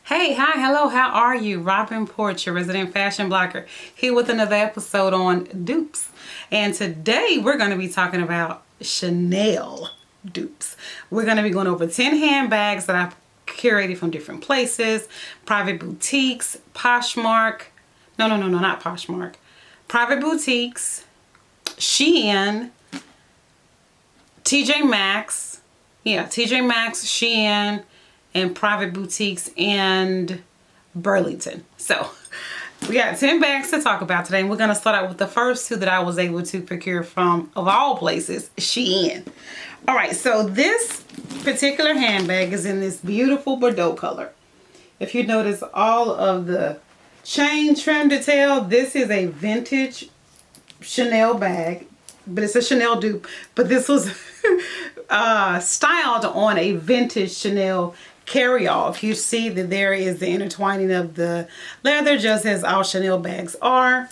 Hey, hi, hello, how are you? Robin Porch, your resident fashion blogger, here with another episode on dupes. And today we're going to be talking about Chanel dupes. We're going to be going over 10 handbags that I've curated from different places, private boutiques, Poshmark, not Poshmark, private boutiques, Shein, TJ Maxx, TJ Maxx, Shein, and private boutiques and Burlington. So we got 10 bags to talk about today, and we're going to start out with the first two that I was able to procure from, of all places, Shein. All right, so this particular handbag is in this beautiful Bordeaux color. If you notice all of the chain trim detail, this is a vintage Chanel bag, but it's a Chanel dupe, but this was styled on a vintage Chanel carry-off. You see that there is the intertwining of the leather, just as all Chanel bags are.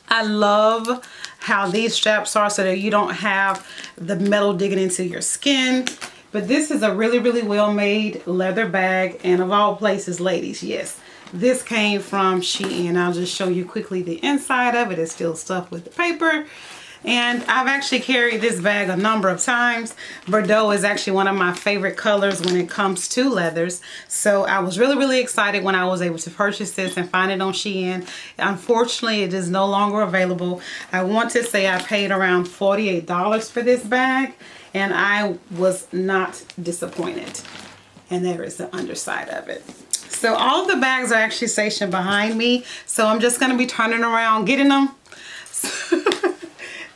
I love how these straps are so that you don't have the metal digging into your skin. But this is a really, really well-made leather bag, and of all places, ladies, yes, this came from Shein. I'll just show you quickly the inside of it. It's still stuffed with the paper. And I've actually carried this bag a number of times. Bordeaux is actually one of my favorite colors when it comes to leathers. So I was really, really excited when I was able to purchase this and find it on Shein. Unfortunately, it is no longer available. I want to say I paid around $48 for this bag, and I was not disappointed. And there is the underside of it. So all of the bags are actually stationed behind me. So I'm just going to be turning around, getting them.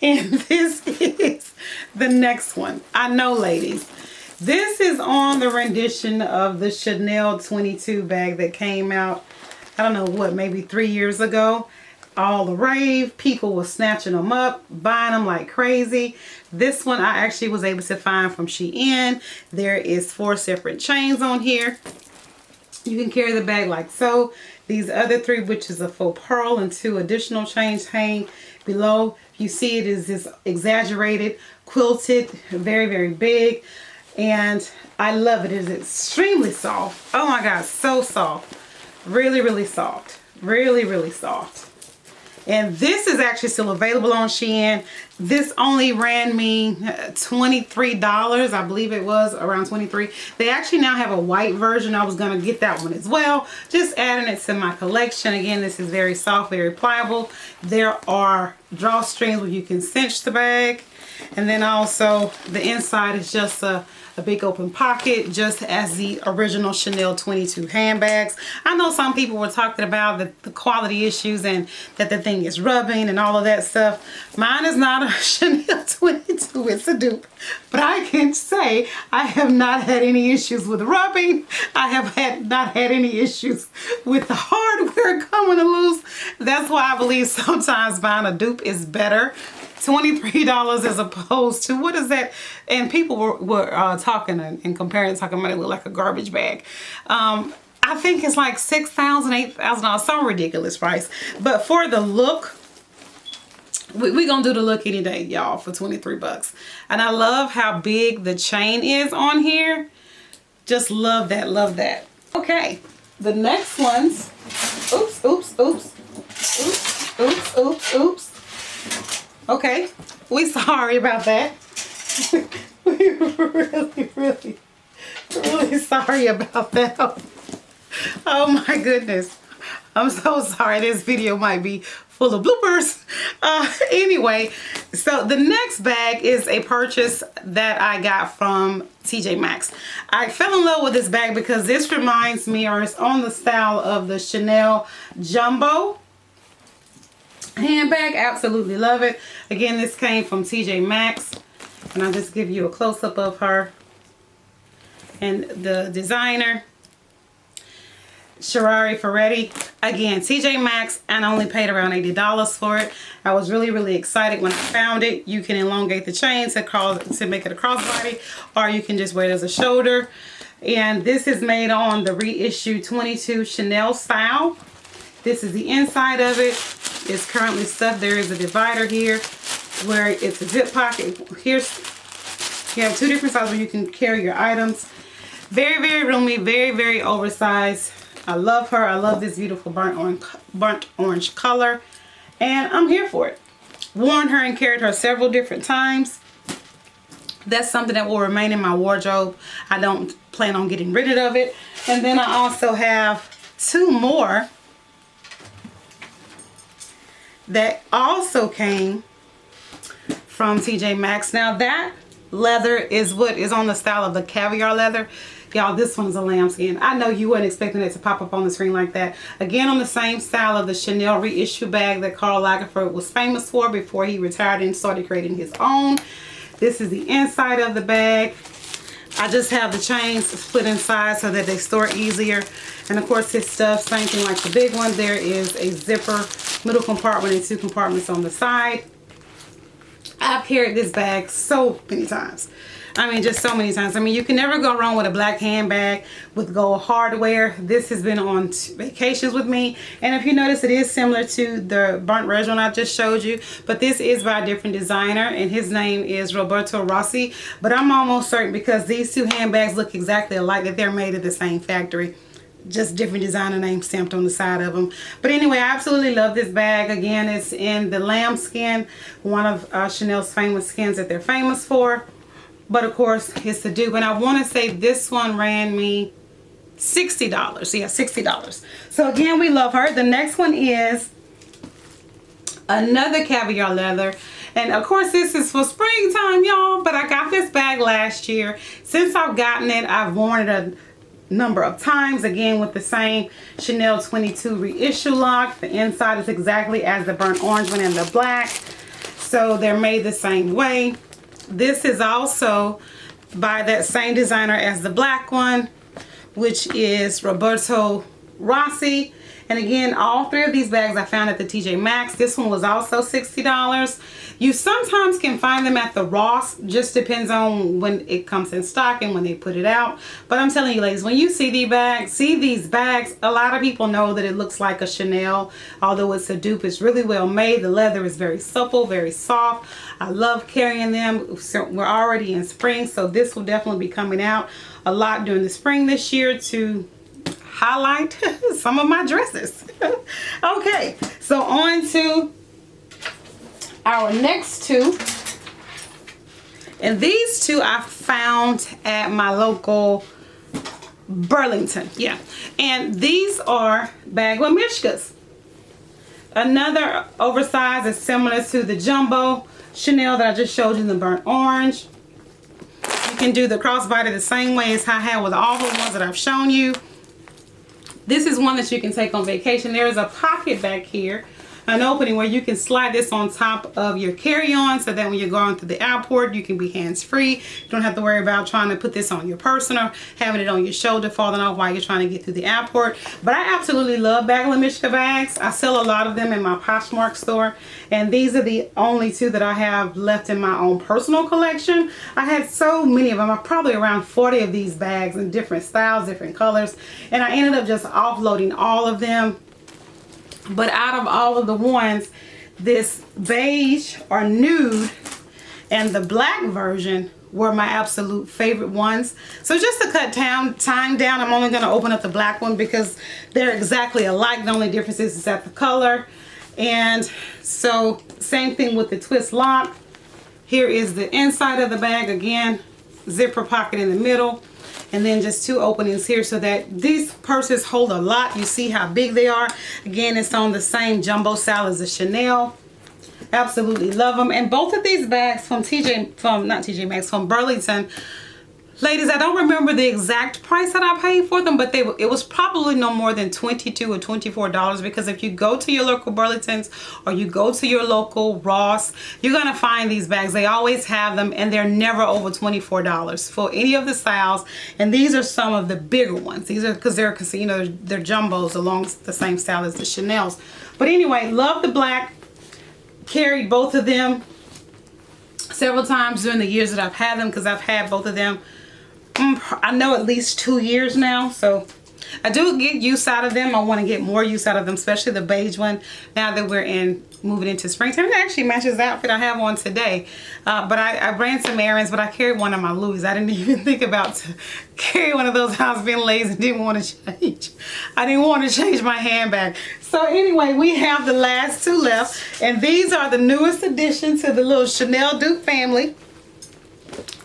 And this is the next one. I know, ladies, this is on the rendition of the Chanel 22 bag that came out, I don't know what, maybe 3 years ago. All the rave, people were snatching them up, buying them like crazy. This one I actually was able to find from Shein. There is 4 separate chains on here. You can carry the bag like so. These other 3, which is a faux pearl, and 2 additional chains hang below. You see it is this exaggerated, quilted, very, very big. And I love it. It is extremely soft. Oh my God, so soft. Really, really soft. Really, really soft. And this is actually still available on Shein. This only ran me $23. I believe it was around $23. They actually now have a white version. I was going to get that one as well. Just adding it to my collection. Again, this is very soft, very pliable. There are drawstrings where you can cinch the bag. And then also the inside is just a big open pocket, just as the original Chanel 22 handbags. I know some people were talking about the quality issues and that the thing is rubbing and all of that stuff. Mine is not a Chanel 22, it's a dupe. But I can say I have not had any issues with rubbing. I have not had any issues with the hardware coming loose. That's why I believe sometimes buying a dupe is better. $23 as opposed to, what is that? And people were talking and comparing, talking about it look like a garbage bag. I think it's like $6,000, $8,000, some ridiculous price. But for the look, we gonna do the look any day, y'all, for 23 bucks. And I love how big the chain is on here. Just love that, love that. Okay, the next ones, oops. Okay, we sorry about that. We really sorry about that. Oh my goodness. I'm so sorry. This video might be full of bloopers. Anyway, so the next bag is a purchase that I got from TJ Maxx. I fell in love with this bag because this reminds me, or it's on the style of the Chanel Jumbo handbag. Absolutely love it. Again, this came from TJ Maxx, and I'll just give you a close-up of her and the designer, Sherari Ferretti. Again, TJ Maxx, and I only paid around $80 for it. I was really, really excited when I found it. You can elongate the chain to make it a crossbody, or you can just wear it as a shoulder. And this is made on the reissue 22 Chanel style. This is the inside of it. It's currently stuffed. There is a divider here where it's a zip pocket. Here's, you have 2 different sizes where you can carry your items. Very, very roomy, very, very oversized. I love her. I love this beautiful burnt orange color. And I'm here for it. Worn her and carried her several different times. That's something that will remain in my wardrobe. I don't plan on getting rid of it. And then I also have two more that also came from TJ Maxx. Now that leather is what is on the style of the caviar leather. Y'all, this one's a lambskin. I know you weren't expecting it to pop up on the screen like that. Again, on the same style of the Chanel reissue bag that Karl Lagerfeld was famous for before he retired and started creating his own. This is the inside of the bag. I just have the chains split inside so that they store easier. And of course, his stuff, same thing like the big one. There is a zipper, middle compartment, and two compartments on the side. I've carried this bag so many times. I mean, just so many times. I mean, you can never go wrong with a black handbag with gold hardware. This has been on vacations with me. And if you notice, it is similar to the burnt red one I just showed you. But this is by a different designer. And his name is Roberto Rossi. But I'm almost certain, because these two handbags look exactly alike, that they're made at the same factory. Just different designer name stamped on the side of them. But anyway, I absolutely love this bag. Again, it's in the lambskin, one of Chanel's famous skins that they're famous for. But of course, it's the dupe. And I want to say this one ran me $60. Yeah, $60. So again, we love her. The next one is another caviar leather. And of course, this is for springtime, y'all. But I got this bag last year. Since I've gotten it, I've worn it a number of times. Again, with the same Chanel 22 reissue lock. The inside is exactly as the burnt orange one and the black. So they're made the same way. This is also by that same designer as the black one, which is Roberto Rossi. And again, all three of these bags I found at the TJ Maxx. This one was also $60. You sometimes can find them at the Ross. Just depends on when it comes in stock and when they put it out. But I'm telling you, ladies, when you see these bags, a lot of people know that it looks like a Chanel. Although it's a dupe, it's really well made. The leather is very supple, very soft. I love carrying them. So we're already in spring, so this will definitely be coming out a lot during the spring this year to highlight some of my dresses. Okay, so on to our next two. And these two I found at my local Burlington. Yeah, and these are Bagua Mishkas. Another oversized is similar to the jumbo Chanel that I just showed you in the burnt orange. You can do the crossbody the same way as I had with all the ones that I've shown you. This is one that you can take on vacation. There is a pocket back here, an opening where you can slide this on top of your carry-on so that when you're going through the airport, you can be hands-free. You don't have to worry about trying to put this on your person or having it on your shoulder falling off while you're trying to get through the airport. But I absolutely love Bagua Mishka bags. I sell a lot of them in my Poshmark store, and these are the only two that I have left in my own personal collection. I had so many of them. I probably around 40 of these bags in different styles, different colors, and I ended up just offloading all of them. But out of all of the ones, this beige or nude and the black version were my absolute favorite ones. So just to cut time down, I'm only going to open up the black one because they're exactly alike. The only difference is that the color. And so same thing with the twist lock. Here is the inside of the bag. Again, zipper pocket in the middle. And then just two openings here so that these purses hold a lot. You see how big they are. Again, it's on the same jumbo style as the Chanel. Absolutely love them. And both of these bags from from Burlington. Ladies, I don't remember the exact price that I paid for them, but it was probably no more than $22 or $24, because if you go to your local Burlingtons or you go to your local Ross, you're going to find these bags. They always have them, and they're never over $24 for any of the styles. And these are some of the bigger ones. These are because they're jumbos along the same style as the Chanel's. But anyway, love the black. Carried both of them several times during the years that I've had them, because I've had both of them I know at least 2 years now. So I do get use out of them. I want to get more use out of them, especially the beige one, now that we're moving into springtime. It actually matches the outfit I have on today. But I ran some errands, but I carried one of my Louis. I didn't even think about to carry one of those. I was being lazy and didn't want to change. I didn't want to change my handbag. So anyway, we have the last two left, and these are the newest addition to the little Chanel Dupe family.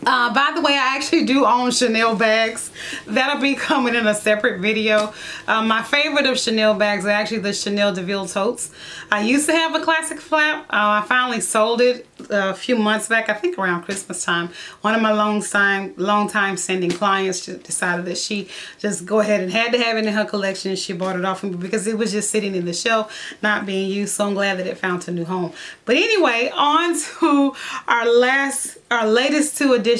By the way, I actually do own Chanel bags. That'll be coming in a separate video. My favorite of Chanel bags are actually the Chanel DeVille totes. I used to have a classic flap. I finally sold it a few months back, I think around Christmas time. One of my long time sending clients decided that she just go ahead and had to have it in her collection. She bought it off of me because it was just sitting in the shelf, not being used. So I'm glad that it found a new home. But anyway, on to our latest two additions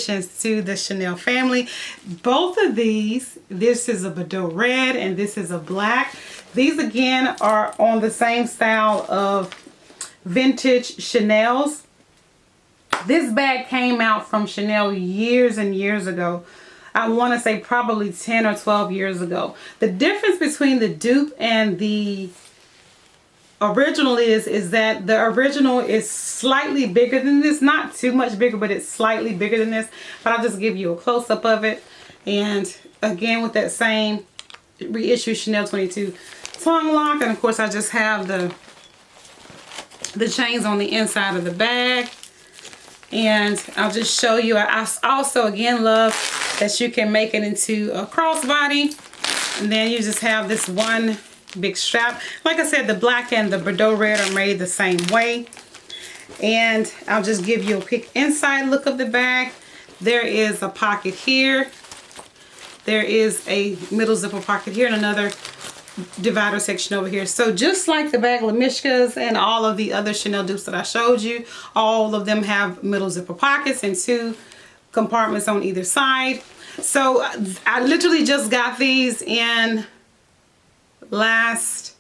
to the Chanel family. Both of these, this is a Bordeaux red and this is a black. These again are on the same style of vintage Chanel's. This bag came out from Chanel years and years ago. I want to say probably 10 or 12 years ago. The difference between the dupe and the original is that the original is slightly bigger than this. Not too much bigger, but it's slightly bigger than this. But I'll just give you a close-up of it. And again, with that same reissue Chanel 22 tongue lock. And of course, I just have the chains on the inside of the bag. And I'll just show you. I also again love that you can make it into a crossbody. And then you just have this one big strap. Like I said, the black and the Bordeaux red are made the same way. And I'll just give you a quick inside look of the bag. There is a pocket here. There is a middle zipper pocket here and another divider section over here. So just like the bag Lamishkas and all of the other Chanel dupes that I showed you, all of them have middle zipper pockets and two compartments on either side. So I literally just got these in last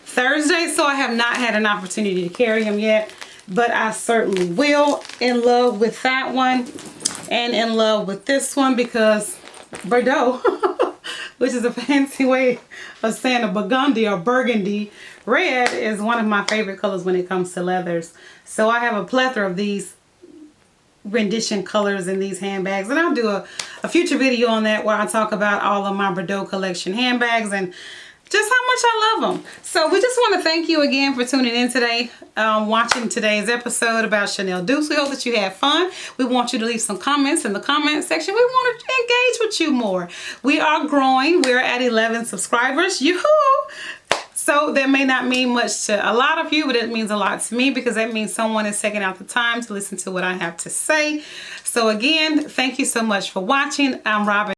Thursday, so I have not had an opportunity to carry them yet, but I certainly will. In love with that one and in love with this one because Bordeaux which is a fancy way of saying a burgundy or burgundy red is one of my favorite colors when it comes to leathers. So I have a plethora of these rendition colors in these handbags, and I'll do a future video on that where I talk about all of my Bordeaux collection handbags and just how much I love them. So we just want to thank you again for tuning in today, watching today's episode about Chanel dupes. We hope that you had fun. We want you to leave some comments in the comment section. We want to engage with you more. We are growing. We're at 11 subscribers. Yoo-hoo! So that may not mean much to a lot of you, but it means a lot to me because that means someone is taking out the time to listen to what I have to say. So again, thank you so much for watching. I'm Robin.